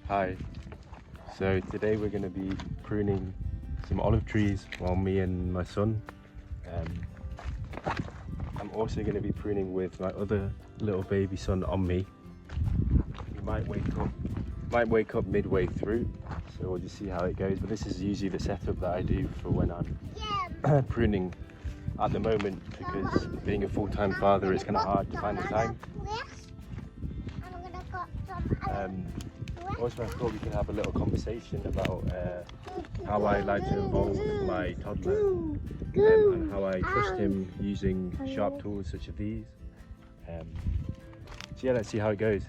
Hi, so today we're going to be pruning some olive trees while me and my son. I'm also going to be pruning with my other little baby son on me. He might wake up midway through, so we'll just see how it goes. But this is usually the setup that I do for when I'm pruning at the moment, because being a full-time father, it's kind of hard to find the time. Also, I thought we could have a little conversation about how I like to evolve my toddler and how I trust him using sharp tools such as these. So yeah, let's see how it goes.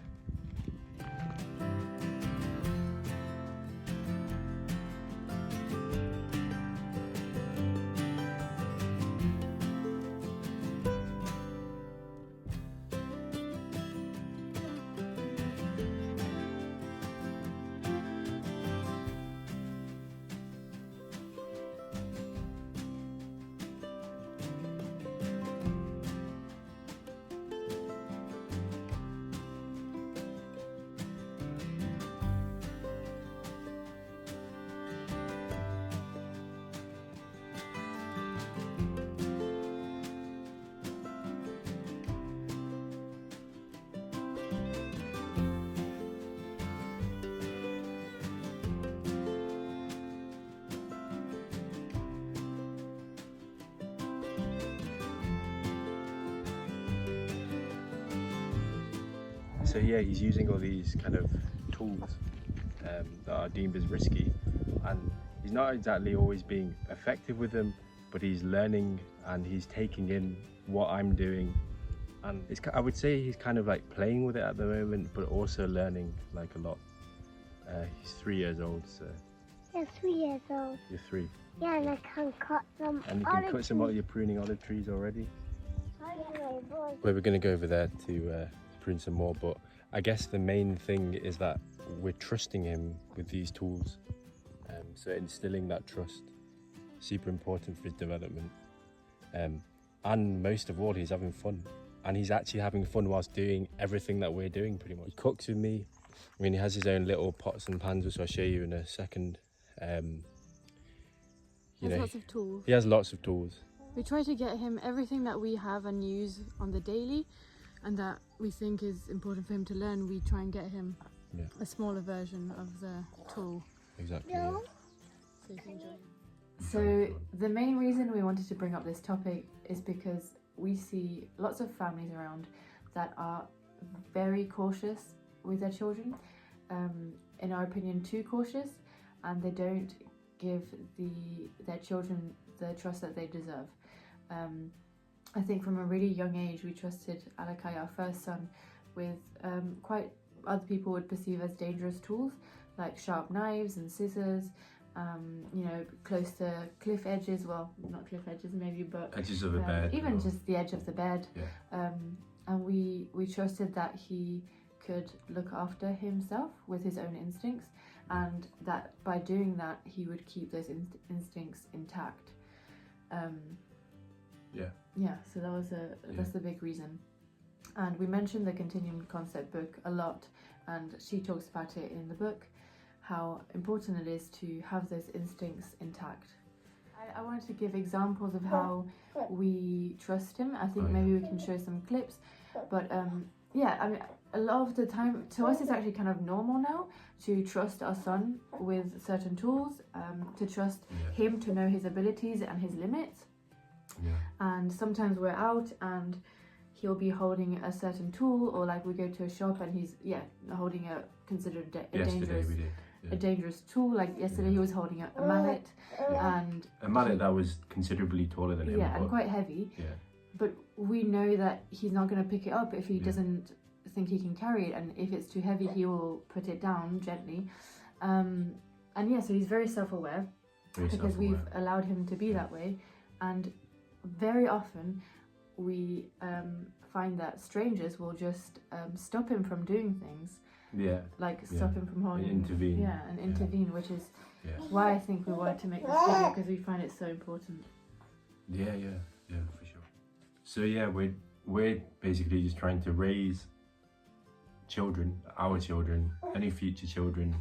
So yeah, he's using all these kind of tools that are deemed as risky, and he's not exactly always being effective with them, but he's learning and he's taking in what I'm doing, and I would say he's kind of like playing with it at the moment, but also learning like a lot. He's 3 years old, so... You're 3 years old. You're 3? Yeah, and I can cut them. And you can cut some of your pruning olive trees already? Well, we're going to go over there to prune some more, but I guess the main thing is that we're trusting him with these tools. So instilling that trust, super important for his development. And most of all, he's having fun. And he's actually having fun whilst doing everything that we're doing, pretty much. He cooks with me. I mean, he has his own little pots and pans, which I'll show you in a second. He has lots of tools. He has lots of tools. We try to get him everything that we have and use on the daily, and that we think is important for him to learn. We try and get him a smaller version of the tool. Exactly. Yeah. So you can enjoy it. So the main reason we wanted to bring up this topic is because we see lots of families around that are very cautious with their children, in our opinion too cautious, and they don't give their children the trust that they deserve. I think from a really young age we trusted Alakai, our first son, with quite other people would perceive as dangerous tools, like sharp knives and scissors, close to cliff edges, well, not cliff edges maybe, but edges of a bed, even just the edge of the bed. Yeah. And we trusted that he could look after himself with his own instincts, and that by doing that he would keep those instincts intact. So that's the big reason. And we mentioned the Continuum Concept book a lot, and she talks about it in the book, how important it is to have those instincts intact. I wanted to give examples of how we trust him. I think maybe we can show some clips, but I mean, a lot of the time to us it's actually kind of normal now to trust our son with certain tools, to trust him to know his abilities and his limits. And sometimes we're out and he'll be holding a certain tool, or like we go to a shop and he's holding a considered a dangerous tool. Like yesterday he was holding a mallet, and a mallet that was considerably taller than him, and quite heavy. But we know that he's not going to pick it up if he doesn't think he can carry it, and if it's too heavy he will put it down gently. So he's very self-aware because we've allowed him to be that way. And very often we find that strangers will just stop him from doing things, stop him from holding, intervene, which is why I think we wanted to make this video, because we find it so important. Yeah, for sure. So yeah, we're basically just trying to raise children, our children, any future children,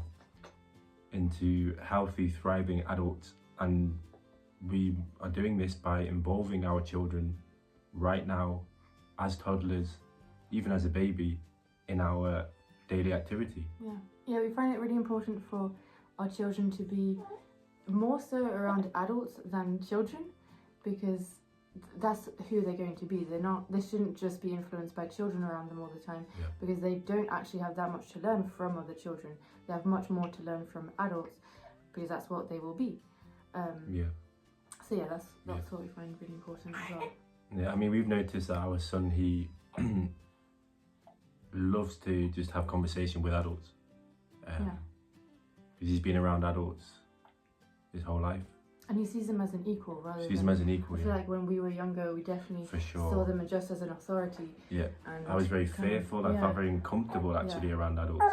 into healthy, thriving adults. And we are doing this by involving our children right now, as toddlers, even as a baby, in our daily activity. Yeah, we find it really important for our children to be more so around adults than children, because that's who they're going to be. They shouldn't just be influenced by children around them all the time, because they don't actually have that much to learn from other children. They have much more to learn from adults, because that's what they will be. So yeah, that's what we find really important as well. Yeah, I mean, we've noticed that our son, he loves to just have conversation with adults. Because he's been around adults his whole life. And he sees them as an equal rather Sees them as an equal, I feel like when we were younger, we definitely saw them just as an authority. Yeah, and I was very fearful. I felt very uncomfortable actually around adults.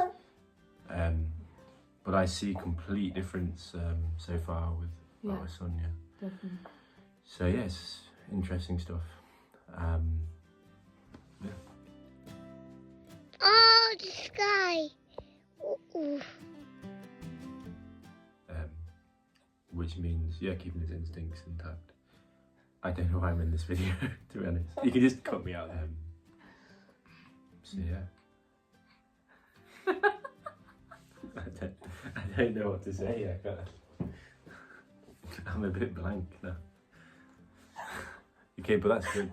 But I see complete difference so far with our son. Yeah, definitely. So yes, interesting stuff. Oh, the sky. Ooh. Which means, keeping his instincts intact. I don't know why I'm in this video, to be honest. You can just cut me out. So yeah. I don't know what to say. I'm a bit blank now. Okay, but that's good.